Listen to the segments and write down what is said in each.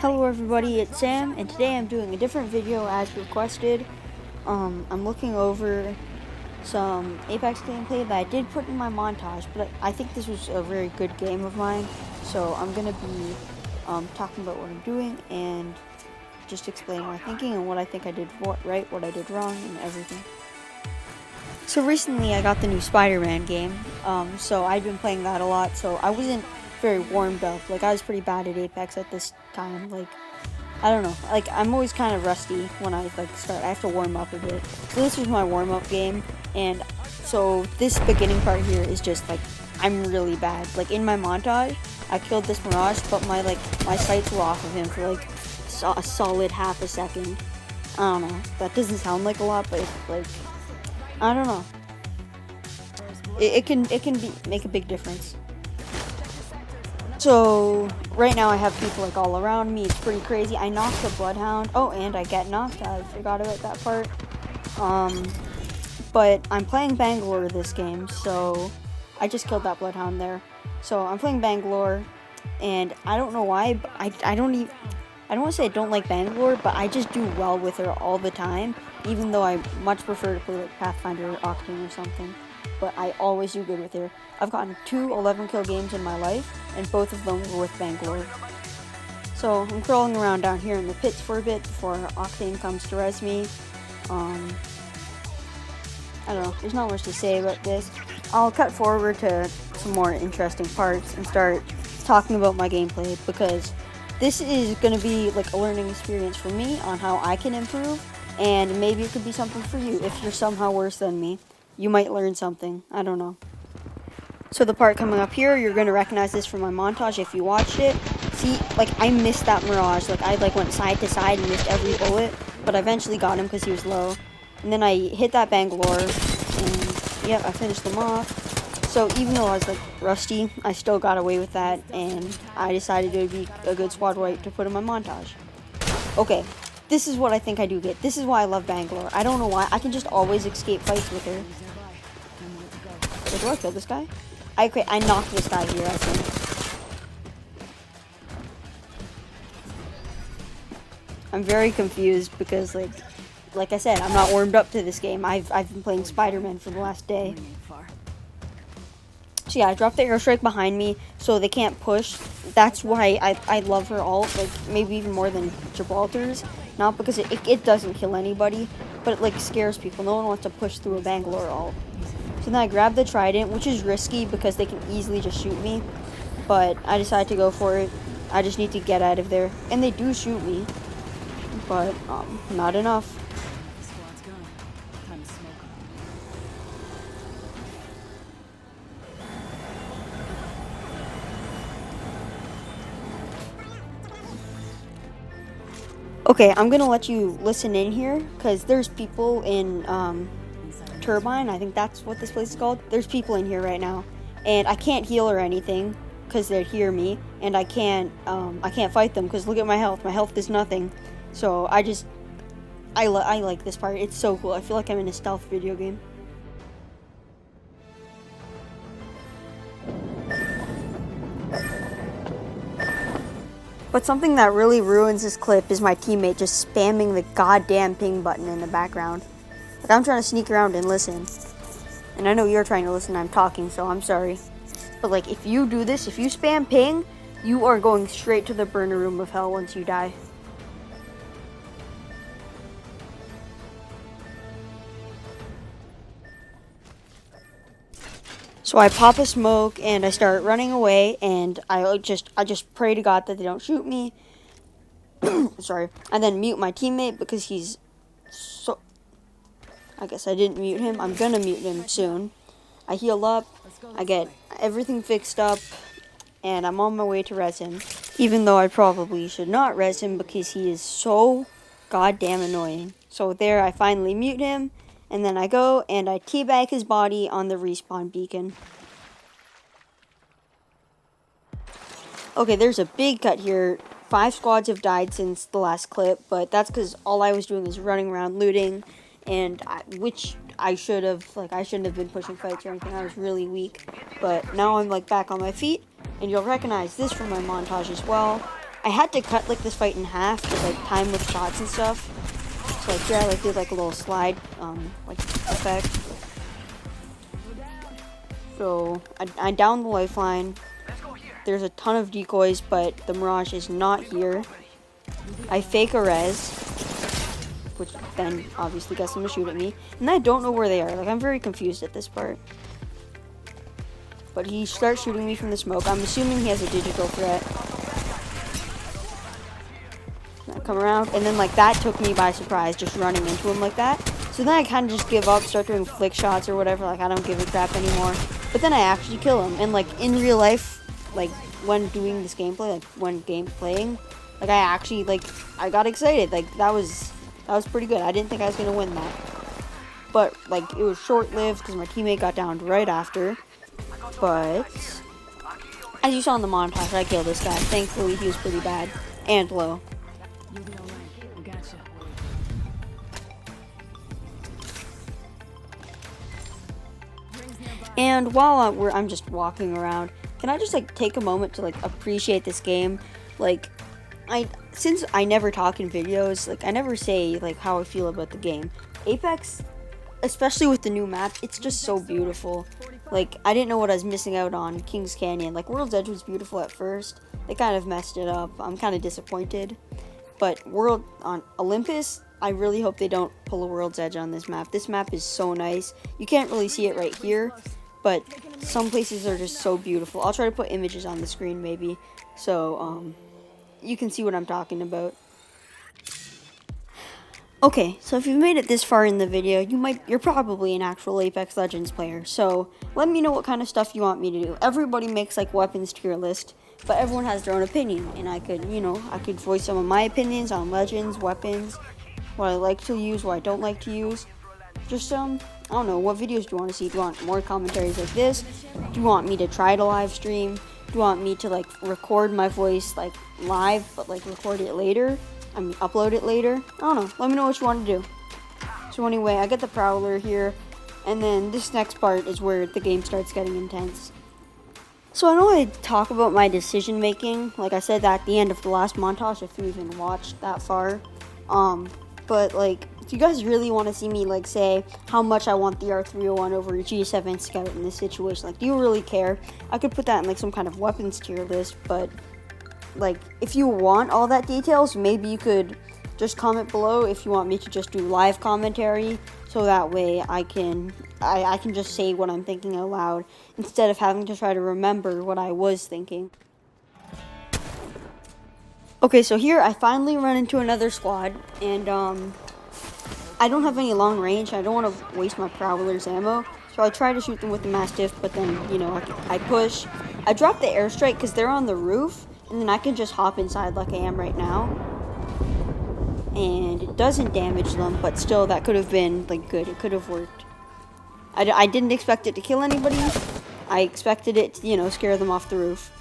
Hello everybody, it's Sam, and today I'm doing a different video as requested. I'm looking over some Apex gameplay that I did put in my montage, but I think this was a very good game of mine, so I'm going to be talking about what I'm doing and just explaining my thinking and what I think I did right, what I did wrong, and everything. So recently I got the new Spider-Man game, so I've been playing that a lot, so I wasn't very warmed up. Like, I was pretty bad at Apex at this time. Like, I don't know. Like, I'm always kind of rusty when I start. I have to warm up a bit. So this was my warm-up game, and so this beginning part here is just like I'm really bad. Like, in my montage, I killed this Mirage, but my sights were off of him for like a solid half a second. I don't know. That doesn't sound like a lot, but like I don't know. It can make a big difference. So right now I have people like all around me. It's pretty crazy. I knocked the Bloodhound. Oh, and I get knocked. I forgot about that part. But I'm playing Bangalore this game, so I just killed that Bloodhound there. So I'm playing Bangalore, and I don't know why, but I don't want to say I don't like Bangalore, but I just do well with her all the time, even though I much prefer to play like Pathfinder or Octane or something. But I always do good with her. I've gotten 2 11-kill games in my life, and both of them were with Bangalore. So I'm crawling around down here in the pits for a bit before Octane comes to res me. I don't know, there's not much to say about this. I'll cut forward to some more interesting parts and start talking about my gameplay, because this is going to be like a learning experience for me on how I can improve, and maybe it could be something for you if you're somehow worse than me. You might learn something. I don't know. So the part coming up here, you're going to recognize this from my montage if you watched it. See, like, I missed that Mirage. Like, I went side to side and missed every bullet, but I eventually got him because he was low. And then I hit that Bangalore, and yeah, I finished them off. So even though I was like rusty, I still got away with that, and I decided it would be a good squad wipe to put in my montage. Okay, this is what I think I do get. This is why I love Bangalore. I don't know why. I can just always escape fights with her. Wait, do I kill this guy? I knocked this guy here, I think. I'm very confused because, like I said, I'm not warmed up to this game. I've been playing Spider-Man for the last day. So yeah, I dropped the airstrike behind me so they can't push. That's why I love her ult, like maybe even more than Gibraltar's. Not because it doesn't kill anybody, but it like scares people. No one wants to push through a Bangalore ult. So then I grabbed the Trident, which is risky because they can easily just shoot me. But I decided to go for it. I just need to get out of there. And they do shoot me, but not enough. Okay, I'm gonna let you listen in here, because there's people in Turbine, I think that's what this place is called. There's people in here right now, and I can't heal or anything because they hear me, and I can't fight them because look at my health. My health is nothing. So I like this part. It's so cool. I feel like I'm in a stealth video game. But something that really ruins this clip is my teammate just spamming the goddamn ping button in the background. Like, I'm trying to sneak around and listen. And I know you're trying to listen, I'm talking, so I'm sorry. But like, if you do this, if you spam ping, you are going straight to the burner room of hell once you die. So I pop a smoke and I start running away, and I just pray to God that they don't shoot me. Sorry. And then mute my teammate because he's so... I guess I didn't mute him. I'm gonna mute him soon. I heal up, I get everything fixed up, and I'm on my way to res him. Even though I probably should not res him because he is so goddamn annoying. So there, I finally mute him, and then I go and I teabag his body on the respawn beacon. Okay, there's a big cut here. 5 squads have died since the last clip, but that's because all I was doing is running around looting, and which I should have, I shouldn't have been pushing fights or anything. I was really weak, but now I'm back on my feet, and you'll recognize this from my montage as well. I had to cut like this fight in half to like time with shots and stuff. So like here I like did like a little slide like effect. So I downed the lifeline. There's a ton of decoys, but the Mirage is not here. I fake a res, which then obviously gets them to shoot at me. And I don't know where they are. Like, I'm very confused at this part. But he starts shooting me from the smoke. I'm assuming he has a digital threat. I come around, and then like that took me by surprise, just running into him like that. So then I kind of just give up, start doing flick shots or whatever. Like, I don't give a crap anymore. But then I actually kill him. And like in real life, like when doing this gameplay, like when playing, like I actually like I got excited. Like that was pretty good. I didn't think I was gonna win that, but like it was short-lived because my teammate got downed right after. But as you saw in the montage, I killed this guy. Thankfully, he was pretty bad and low. And while I'm just walking around, can I just like take a moment to like appreciate this game? Like, since I never talk in videos, like I never say like how I feel about the game. Apex, especially with the new map, it's just so beautiful. Like, I didn't know what I was missing out on Kings Canyon. Like, World's Edge was beautiful at first. They kind of messed it up. I'm kind of disappointed. But on Olympus, I really hope they don't pull a World's Edge on this map. This map is so nice. You can't really see it right here, but some places are just so beautiful. I'll try to put images on the screen maybe, so you can see what I'm talking about. Okay, so if you've made it this far in the video, you're probably an actual Apex Legends player. So let me know what kind of stuff you want me to do. Everybody makes like weapons tier list, but everyone has their own opinion, and I could voice some of my opinions on Legends, weapons, what I like to use, what I don't like to use. Just I don't know, what videos do you want to see? Do you want more commentaries like this? Do you want me to try to live stream? Do you want me to like record my voice like live, but like record it later? I mean, upload it later? I don't know. Let me know what you want to do. So anyway, I get the Prowler here, and then this next part is where the game starts getting intense. So I know I talk about my decision making, like I said that at the end of the last montage, if you even watched that far. But like, if you guys really want to see me like say how much I want the R301 over G7 Scout in this situation, like, do you really care? I could put that in like some kind of weapons tier list, but like, if you want all that details, maybe you could just comment below if you want me to just do live commentary, so that way I can just say what I'm thinking out loud instead of having to try to remember what I was thinking. Okay, so here I finally run into another squad, and I don't have any long range. I don't want to waste my Prowler's ammo, so I try to shoot them with the Mastiff, but then, you know, I push. I drop the airstrike because they're on the roof, and then I can just hop inside like I am right now. And it doesn't damage them, but still, that could have been like good. It could have worked. I didn't expect it to kill anybody. I expected it to, you know, scare them off the roof.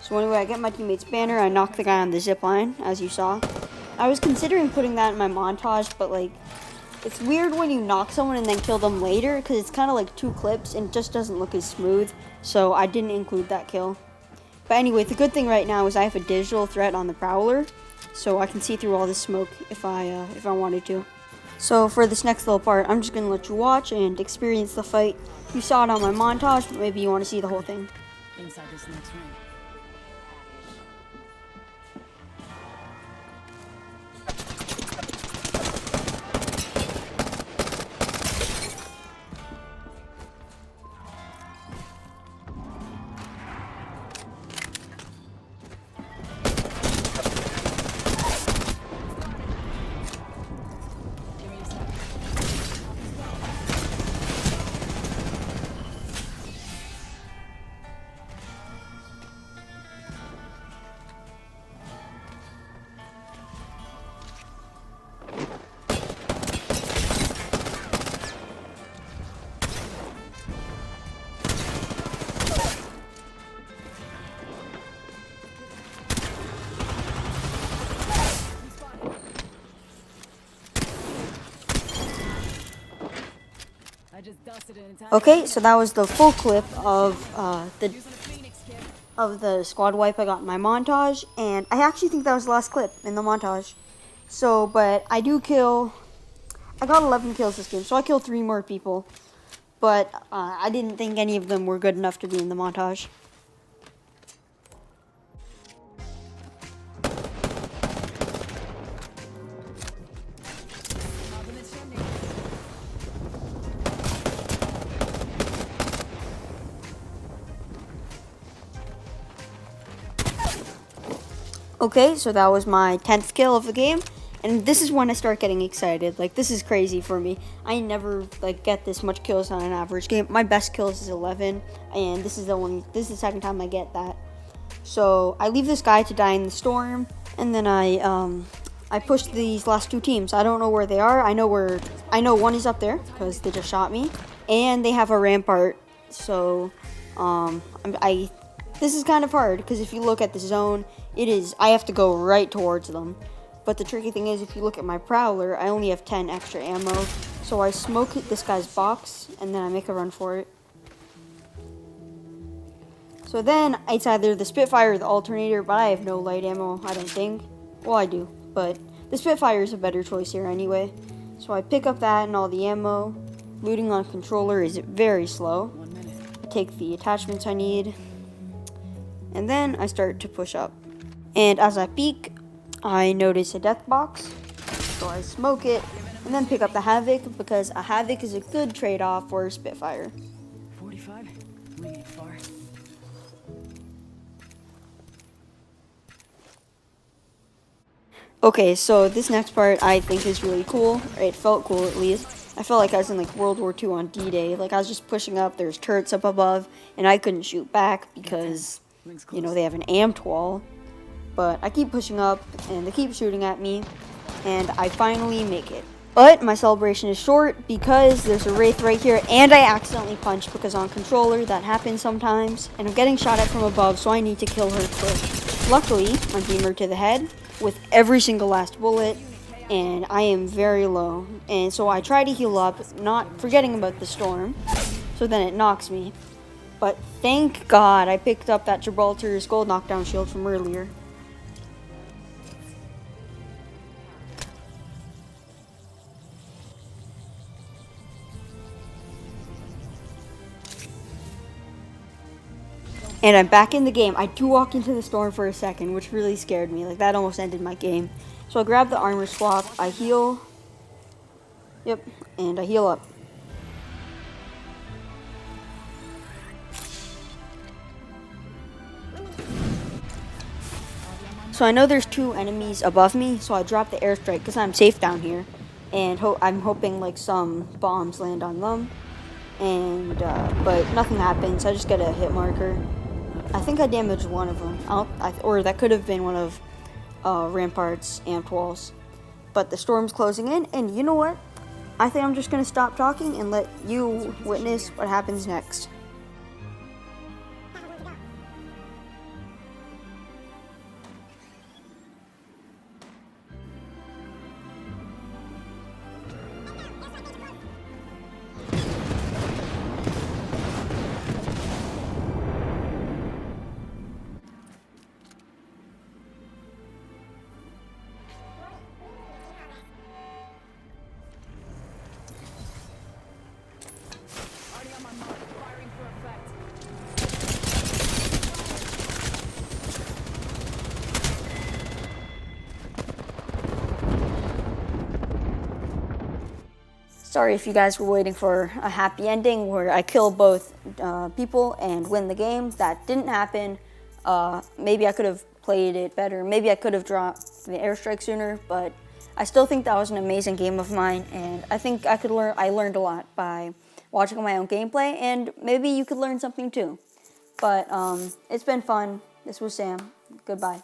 So anyway, I get my teammate's banner. I knock the guy on the zip line, as you saw. I was considering putting that in my montage, but like, it's weird when you knock someone and then kill them later, because it's kind of like two clips and it just doesn't look as smooth. So I didn't include that kill. But anyway, the good thing right now is I have a digital threat on the Prowler, so I can see through all this smoke if I wanted to. So for this next little part, I'm just gonna let you watch and experience the fight. You saw it on my montage, but maybe you want to see the whole thing. Inside this next ring. Okay, so that was the full clip of of the squad wipe I got in my montage, and I actually think that was the last clip in the montage. So, but I got 11 kills this game, so I killed 3 more people. But I didn't think any of them were good enough to be in the montage. Okay, so that was my 10th kill of the game, and this is when I start getting excited. Like, this is crazy for me. I never get this much kills on an average game. My best kills is 11, and this is the second time I get that. So I leave this guy to die in the storm, and then I push these last 2 teams. I don't know where they are. I know one is up there because they just shot me, and they have a rampart. So this is kind of hard because if you look at the zone, I have to go right towards them. But the tricky thing is, if you look at my Prowler, I only have 10 extra ammo. So I smoke this guy's box, and then I make a run for it. So then, it's either the Spitfire or the Alternator, but I have no light ammo, I don't think. Well, I do, but the Spitfire is a better choice here anyway. So I pick up that and all the ammo. Looting on controller is very slow. 1 minute. I take the attachments I need, and then I start to push up. And as I peek, I notice a death box, so I smoke it, and then pick up the Havoc, because a Havoc is a good trade-off for a Spitfire. 45? We ain't far. Okay, so this next part I think is really cool. It felt cool, at least. I felt like I was in World War II on D-Day. I was just pushing up, there's turrets up above, and I couldn't shoot back because, they have an amped wall. But I keep pushing up, and they keep shooting at me, and I finally make it. But my celebration is short because there's a Wraith right here, and I accidentally punched because on controller that happens sometimes, and I'm getting shot at from above, so I need to kill her quick. Luckily, I beam her to the head with every single last bullet, and I am very low. And so I try to heal up, not forgetting about the storm, so then it knocks me. But thank God I picked up that Gibraltar's gold knockdown shield from earlier. And I'm back in the game. I do walk into the storm for a second, which really scared me. That almost ended my game. So I grab the armor swap, I heal. Yep, and I heal up. So I know there's 2 enemies above me, so I drop the airstrike because I'm safe down here. And I'm hoping some bombs land on them. And, but nothing happens. I just get a hit marker. I think I damaged one of them, or that could have been one of Rampart's amped walls. But the storm's closing in, and you know what? I think I'm just going to stop talking and let you witness what happens next. Sorry if you guys were waiting for a happy ending where I kill both people and win the game. That didn't happen. Maybe I could have played it better. Maybe I could have dropped the airstrike sooner, but I still think that was an amazing game of mine, and I think I learned a lot by watching my own gameplay, and maybe you could learn something too. But it's been fun. This was Sam. Goodbye.